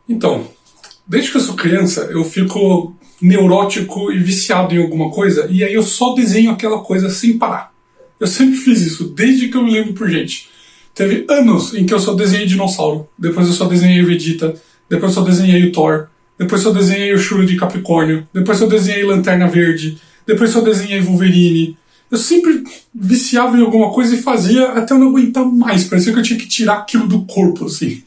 Então, desde que eu sou criança, eu fico neurótico e viciado em alguma coisa, e aí eu só desenho aquela coisa sem parar. Eu sempre fiz isso, desde que eu me lembro por gente. Teve anos em que eu só desenhei dinossauro, depois eu só desenhei o Vegeta, depois eu só desenhei o Thor, depois eu só desenhei o Shura de Capricórnio, depois eu desenhei Lanterna Verde, depois eu só desenhei Wolverine. Eu sempre viciava em alguma coisa e fazia até eu não aguentar mais, parecia que eu tinha que tirar aquilo do corpo, assim.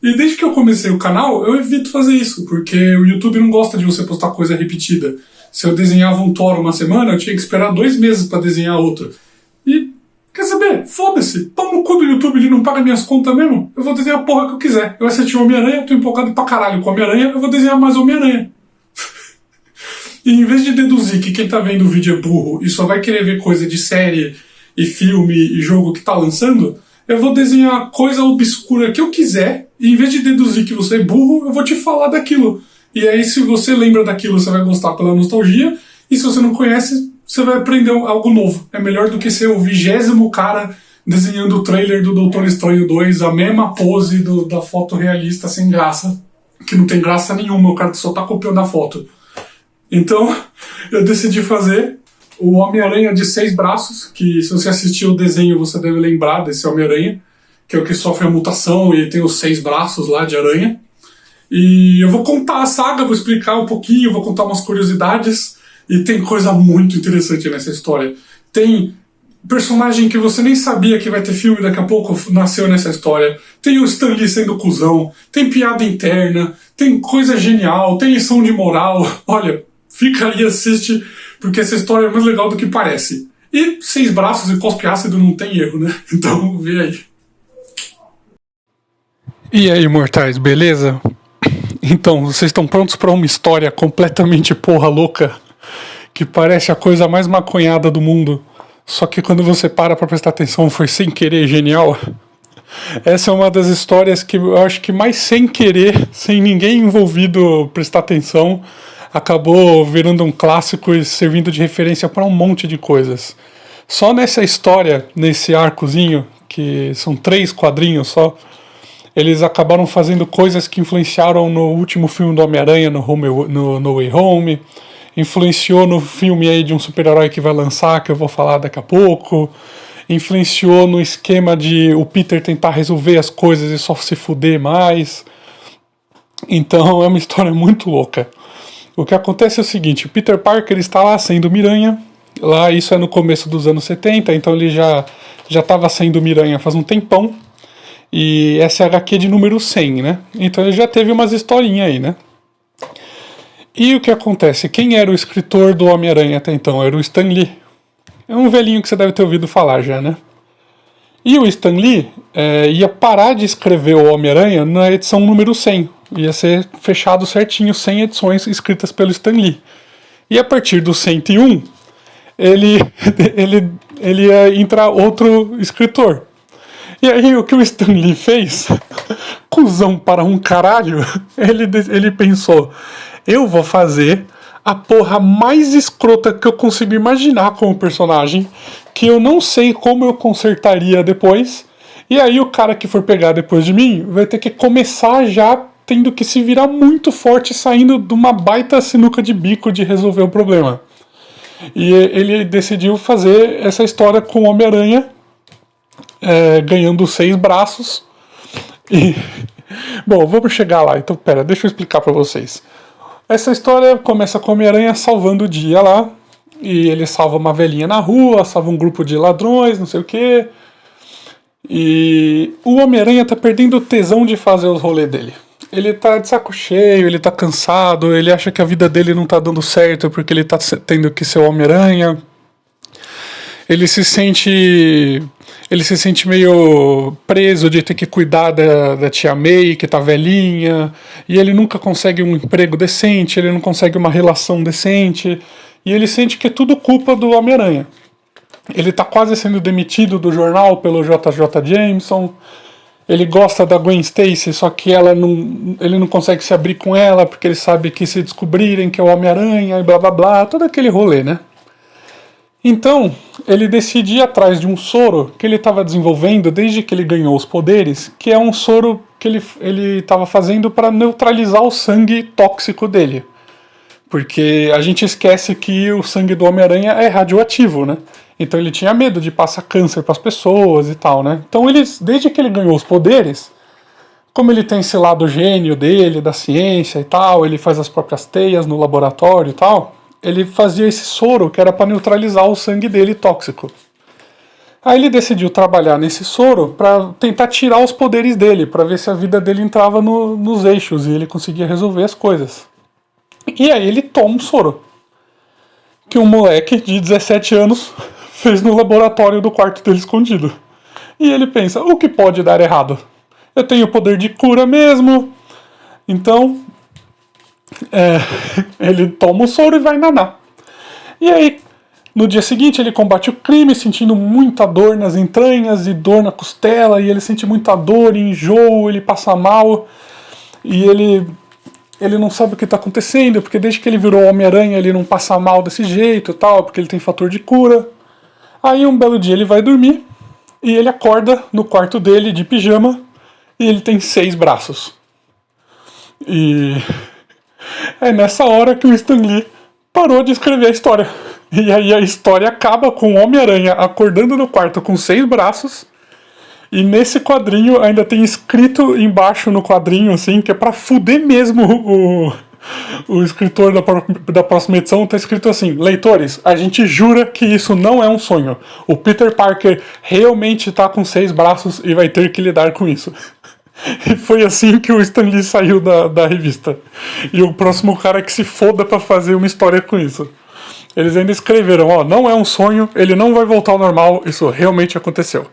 E desde que eu comecei o canal, eu evito fazer isso, porque o YouTube não gosta de você postar coisa repetida. Se eu desenhava um Thor uma semana, eu tinha que esperar 2 meses pra desenhar outro. E, quer saber? Foda-se. Pau no cu do YouTube, ele não paga minhas contas mesmo. Eu vou desenhar a porra que eu quiser. Eu assisti o Homem-Aranha, tô empolgado pra caralho com o Homem-Aranha, eu vou desenhar mais Homem-Aranha. E em vez de deduzir que quem tá vendo o vídeo é burro e só vai querer ver coisa de série e filme e jogo que tá lançando, eu vou desenhar coisa obscura que eu quiser, e em vez de deduzir que você é burro, eu vou te falar daquilo. E aí, se você lembra daquilo, você vai gostar pela nostalgia, e se você não conhece, você vai aprender algo novo. É melhor do que ser o 20º cara desenhando o trailer do Doutor Estranho 2, a mesma pose da foto realista sem graça, que não tem graça nenhuma, o cara só tá copiando a foto. Então, eu decidi fazer o Homem-Aranha de 6 braços, que se você assistiu o desenho você deve lembrar desse Homem-Aranha, que é o que sofre a mutação e tem os 6 braços lá de aranha. E eu vou contar a saga, vou explicar um pouquinho, vou contar umas curiosidades, e tem coisa muito interessante nessa história. Tem personagem que você nem sabia que vai ter filme daqui a pouco, nasceu nessa história. Tem o Stan Lee sendo cuzão, tem piada interna, tem coisa genial, tem lição de moral. Olha, fica aí e assiste, porque essa história é mais legal do que parece. E 6 braços e cospe ácido não tem erro, né? Então, vê aí. E aí, mortais, beleza? Então, vocês estão prontos para uma história completamente porra louca? Que parece a coisa mais maconhada do mundo, só que quando você para pra prestar atenção foi sem querer genial? Essa é uma das histórias que eu acho que mais sem querer, sem ninguém envolvido prestar atenção, acabou virando um clássico e servindo de referência para um monte de coisas. Só nessa história, nesse arcozinho, que são 3 quadrinhos só, eles acabaram fazendo coisas que influenciaram no último filme do Homem-Aranha, no Way Home, influenciou no filme aí de um super-herói que vai lançar, que eu vou falar daqui a pouco, influenciou no esquema de o Peter tentar resolver as coisas e só se fuder mais. Então é uma história muito louca. O que acontece é o seguinte, o Peter Parker está lá sendo Miranha, lá isso é no começo dos anos 70, então ele já estava sendo Miranha faz um tempão, e essa é a HQ de número 100, né? Então ele já teve umas historinhas aí, né? E o que acontece? Quem era o escritor do Homem-Aranha até então? Era o Stan Lee. É um velhinho que você deve ter ouvido falar já, né? E o Stan Lee ia parar de escrever o Homem-Aranha na edição número 100. Ia ser fechado certinho 100 edições escritas pelo Stan Lee. E a partir do 101, ele ia entrar outro escritor. E aí o que o Stan Lee fez, cuzão para um caralho, ele pensou, eu vou fazer a porra mais escrota que eu consigo imaginar como personagem, que eu não sei como eu consertaria depois, e aí o cara que for pegar depois de mim vai ter que começar já tendo que se virar muito forte, saindo de uma baita sinuca de bico de resolver o problema. E ele decidiu fazer essa história com o Homem-Aranha, ganhando 6 braços. E bom, vamos chegar lá. Então, pera, deixa eu explicar pra vocês. Essa história começa com o Homem-Aranha salvando o dia lá. E ele salva uma velhinha na rua, salva um grupo de ladrões, não sei o que. E o Homem-Aranha tá perdendo o tesão de fazer os rolês dele. Ele tá de saco cheio, ele tá cansado, ele acha que a vida dele não tá dando certo porque ele tá tendo que ser o Homem-Aranha. Ele se sente meio preso de ter que cuidar da tia May, que tá velhinha, e ele nunca consegue um emprego decente, ele não consegue uma relação decente, e ele sente que é tudo culpa do Homem-Aranha. Ele tá quase sendo demitido do jornal pelo JJ Jameson, ele gosta da Gwen Stacy, só que ele não consegue se abrir com ela, porque ele sabe que se descobrirem que é o Homem-Aranha, e blá blá blá, todo aquele rolê, né? Então, ele decide ir atrás de um soro que ele estava desenvolvendo desde que ele ganhou os poderes, que é um soro que ele estava fazendo para neutralizar o sangue tóxico dele. Porque a gente esquece que o sangue do Homem-Aranha é radioativo, né? Então ele tinha medo de passar câncer para as pessoas e tal, né? Então desde que ele ganhou os poderes, como ele tem esse lado gênio dele, da ciência e tal, ele faz as próprias teias no laboratório e tal, ele fazia esse soro que era para neutralizar o sangue dele tóxico. Aí ele decidiu trabalhar nesse soro para tentar tirar os poderes dele, para ver se a vida dele entrava nos eixos e ele conseguia resolver as coisas. E aí ele toma um soro que um moleque de 17 anos fez no laboratório do quarto dele escondido. E ele pensa, o que pode dar errado? Eu tenho poder de cura mesmo. Então, ele toma o soro e vai nadar. E aí, no dia seguinte, ele combate o crime, sentindo muita dor nas entranhas e dor na costela. E ele sente muita dor, enjoo, ele passa mal. E ele não sabe o que está acontecendo, porque desde que ele virou Homem-Aranha ele não passa mal desse jeito e tal, porque ele tem fator de cura. Aí um belo dia ele vai dormir e ele acorda no quarto dele de pijama e ele tem 6 braços. E é nessa hora que o Stan Lee parou de escrever a história. E aí a história acaba com o Homem-Aranha acordando no quarto com 6 braços. E nesse quadrinho ainda tem escrito embaixo no quadrinho, assim, que é pra fuder mesmo o escritor da próxima edição, tá escrito assim: leitores, a gente jura que isso não é um sonho. O Peter Parker realmente tá com 6 braços e vai ter que lidar com isso. E foi assim que o Stan Lee saiu da revista. E o próximo cara que se foda pra fazer uma história com isso. Eles ainda escreveram, ó, não é um sonho, ele não vai voltar ao normal, isso realmente aconteceu.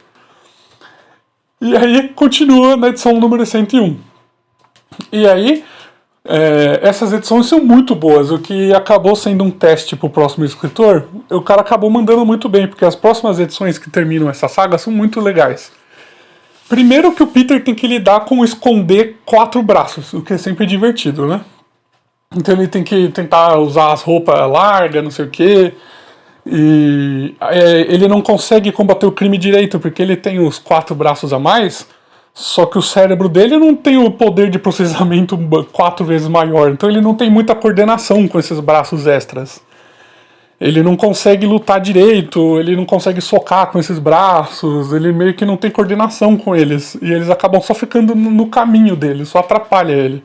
E aí continua na edição número 101. E aí, essas edições são muito boas, o que acabou sendo um teste pro próximo escritor. O cara acabou mandando muito bem, porque as próximas edições que terminam essa saga são muito legais. Primeiro que o Peter tem que lidar com esconder 4 braços, o que é sempre divertido, né? Então ele tem que tentar usar as roupas largas, não sei o quê. E ele não consegue combater o crime direito, porque ele tem os 4 braços a mais, só que o cérebro dele não tem o poder de processamento 4 vezes maior, então ele não tem muita coordenação com esses braços extras. Ele não consegue lutar direito, ele não consegue socar com esses braços, ele meio que não tem coordenação com eles, e eles acabam só ficando no caminho dele, só atrapalha ele.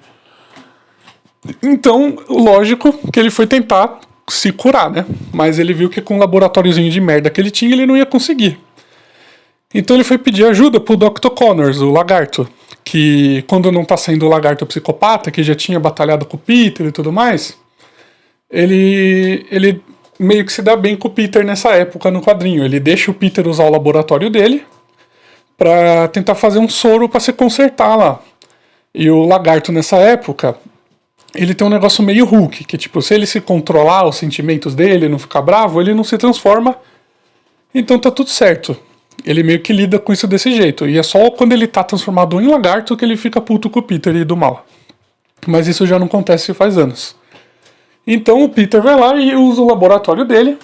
Então, lógico que ele foi tentar se curar, né? Mas ele viu que com o laboratóriozinho de merda que ele tinha, ele não ia conseguir. Então ele foi pedir ajuda pro Dr. Connors, o lagarto, que quando não tá saindo o lagarto psicopata, que já tinha batalhado com o Peter e tudo mais, ele meio que se dá bem com o Peter nessa época no quadrinho. Ele deixa o Peter usar o laboratório dele pra tentar fazer um soro pra se consertar lá. E o lagarto nessa época, ele tem um negócio meio Hulk, que tipo, se ele se controlar os sentimentos dele, não ficar bravo, ele não se transforma, então tá tudo certo. Ele meio que lida com isso desse jeito, e é só quando ele tá transformado em lagarto que ele fica puto com o Peter e do mal. Mas isso já não acontece faz anos. Então o Peter vai lá e usa o laboratório dele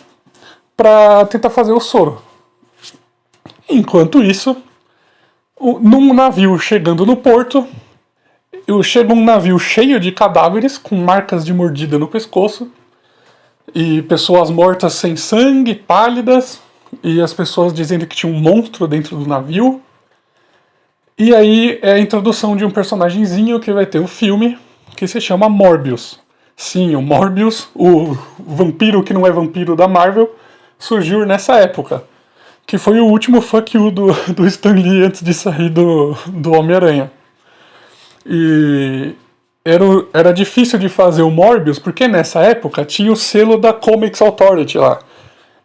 pra tentar fazer o soro. Enquanto isso, num navio chegando no porto, chega um navio cheio de cadáveres com marcas de mordida no pescoço e pessoas mortas sem sangue, pálidas, e as pessoas dizendo que tinha um monstro dentro do navio. E aí é a introdução de um personagemzinho que vai ter um filme que se chama Morbius. Sim, o Morbius, o vampiro que não é vampiro da Marvel, surgiu nessa época, que foi o último fuck you do Stan Lee antes de sair do Homem-Aranha. E era difícil de fazer o Morbius, porque nessa época tinha o selo da Comics Authority lá.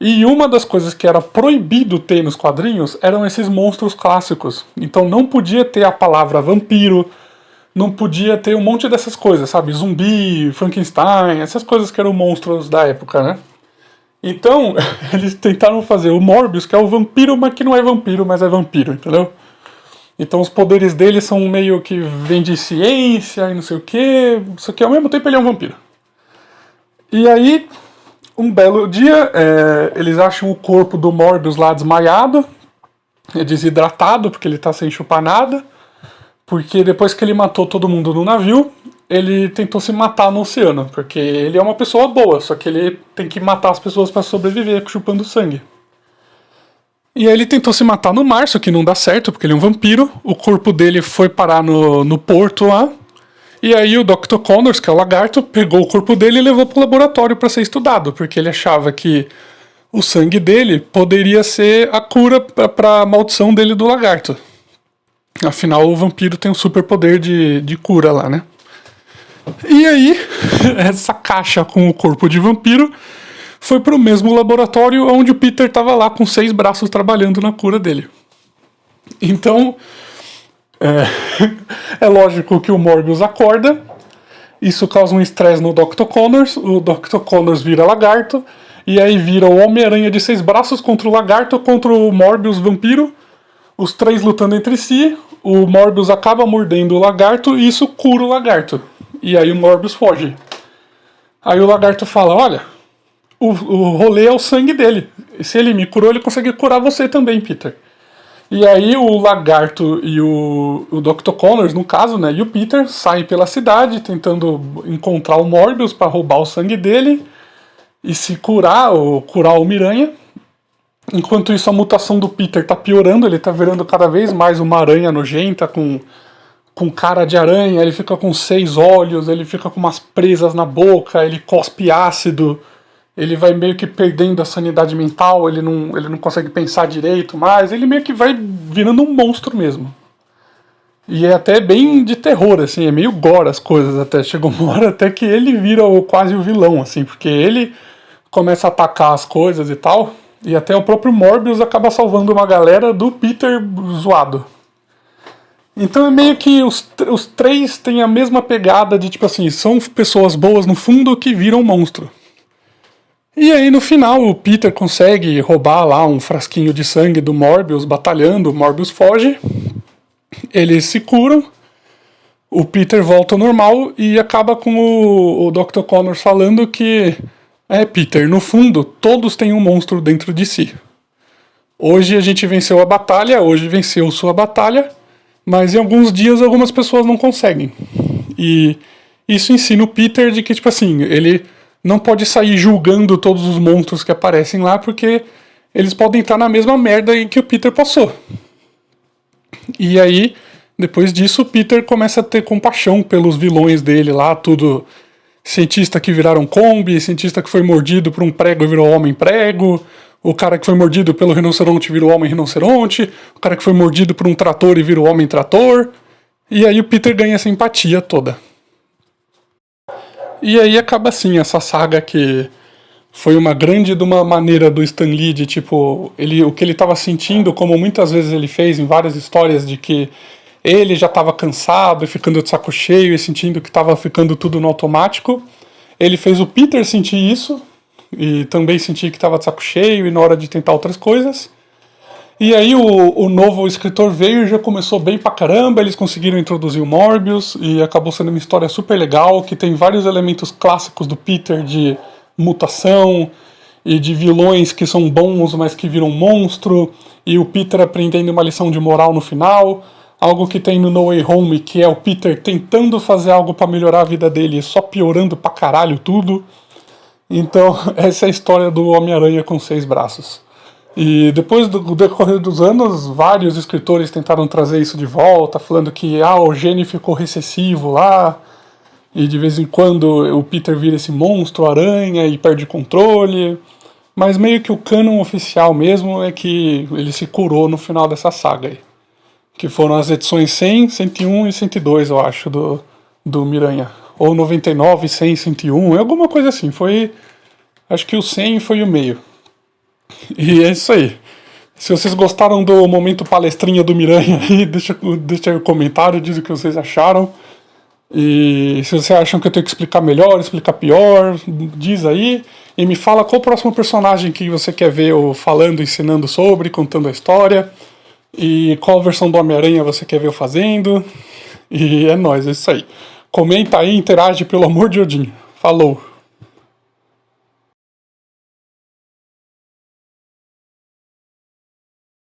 E uma das coisas que era proibido ter nos quadrinhos eram esses monstros clássicos. Então não podia ter a palavra vampiro, não podia ter um monte dessas coisas, sabe? Zumbi, Frankenstein, essas coisas que eram monstros da época, né? Então eles tentaram fazer o Morbius, que é o vampiro, mas que não é vampiro, mas é vampiro, entendeu? Então os poderes dele são meio que vem de ciência e não sei o que, só que ao mesmo tempo ele é um vampiro. E aí, um belo dia, eles acham o corpo do Morbius lá desmaiado, desidratado, porque ele tá sem chupar nada, Porque depois que ele matou todo mundo no navio, ele tentou se matar no oceano, porque ele é uma pessoa boa, só que ele tem que matar as pessoas para sobreviver, chupando sangue. E aí ele tentou se matar no mar, só que não dá certo, porque ele é um vampiro. O corpo dele foi parar no porto lá. E aí o Dr. Connors, que é o lagarto, pegou o corpo dele e levou pro laboratório para ser estudado, porque ele achava que o sangue dele poderia ser a cura para a maldição dele do lagarto. Afinal, o vampiro tem um superpoder de cura lá, né? E aí, essa caixa com o corpo de vampiro foi pro mesmo laboratório onde o Peter estava lá com 6 braços trabalhando na cura dele. Então, é lógico que o Morbius acorda, isso causa um estresse no Dr. Connors, o Dr. Connors vira lagarto, e aí vira o Homem-Aranha de 6 braços contra o lagarto, contra o Morbius vampiro, os 3 lutando entre si, o Morbius acaba mordendo o lagarto e isso cura o lagarto. E aí o Morbius foge. Aí o lagarto fala, olha, o rolê é o sangue dele. Se ele me curou, ele consegue curar você também, Peter. E aí o lagarto e o Dr. Connors, no caso, né, e o Peter saem pela cidade tentando encontrar o Morbius para roubar o sangue dele e se curar, ou curar o Miranha. Enquanto isso, a mutação do Peter tá piorando, ele tá virando cada vez mais uma aranha nojenta, com cara de aranha, ele fica com 6 olhos, ele fica com umas presas na boca, ele cospe ácido, ele vai meio que perdendo a sanidade mental, ele não consegue pensar direito mais, ele meio que vai virando um monstro mesmo. E é até bem de terror, assim, é meio gore as coisas até, chegou uma hora até que ele vira quase o vilão, assim, porque ele começa a atacar as coisas e tal, e até o próprio Morbius acaba salvando uma galera do Peter zoado. Então é meio que os 3 têm a mesma pegada de, tipo assim, são pessoas boas no fundo que viram um monstro. E aí no final o Peter consegue roubar lá um frasquinho de sangue do Morbius batalhando, o Morbius foge, eles se curam, o Peter volta ao normal e acaba com o Dr. Connors falando que Peter, no fundo todos têm um monstro dentro de si. Hoje a gente venceu a batalha, hoje venceu sua batalha, mas em alguns dias algumas pessoas não conseguem. E isso ensina o Peter de que, tipo assim, ele não pode sair julgando todos os monstros que aparecem lá, porque eles podem estar na mesma merda em que o Peter passou. E aí, depois disso, o Peter começa a ter compaixão pelos vilões dele lá, tudo cientista que viraram Kombi, cientista que foi mordido por um prego e virou homem-prego, o cara que foi mordido pelo rinoceronte virou homem-rinoceronte, o cara que foi mordido por um trator e virou homem-trator, e aí o Peter ganha essa empatia toda. E aí acaba assim, essa saga que foi uma grande de uma maneira do Stan Lee de tipo, o que ele estava sentindo, como muitas vezes ele fez em várias histórias, de que ele já estava cansado e ficando de saco cheio e sentindo que estava ficando tudo no automático. Ele fez o Peter sentir isso e também sentir que estava de saco cheio e na hora de tentar outras coisas. E aí o novo escritor veio e já começou bem pra caramba, eles conseguiram introduzir o Morbius e acabou sendo uma história super legal, que tem vários elementos clássicos do Peter de mutação e de vilões que são bons, mas que viram monstro, e o Peter aprendendo uma lição de moral no final, algo que tem no No Way Home, que é o Peter tentando fazer algo pra melhorar a vida dele, só piorando pra caralho tudo. Então, essa é a história do Homem-Aranha com 6 braços. E depois do decorrer dos anos, vários escritores tentaram trazer isso de volta, falando que o gene ficou recessivo lá, e de vez em quando o Peter vira esse monstro aranha e perde controle. Mas meio que o canon oficial mesmo é que ele se curou no final dessa saga aí. Que foram as edições 100, 101 e 102, eu acho, do Miranha. Ou 99, 100, 101, alguma coisa assim. Acho que o 100 foi o meio. E é isso aí. Se vocês gostaram do momento palestrinha do Miranha aí, deixa aí um comentário, diz o que vocês acharam. E se vocês acham que eu tenho que explicar melhor, explicar pior, diz aí. E me fala qual o próximo personagem que você quer ver eu falando, ensinando sobre, contando a história. E qual versão do Homem-Aranha você quer ver eu fazendo. E é nóis, é isso aí. Comenta aí, interage, pelo amor de Odin. Falou!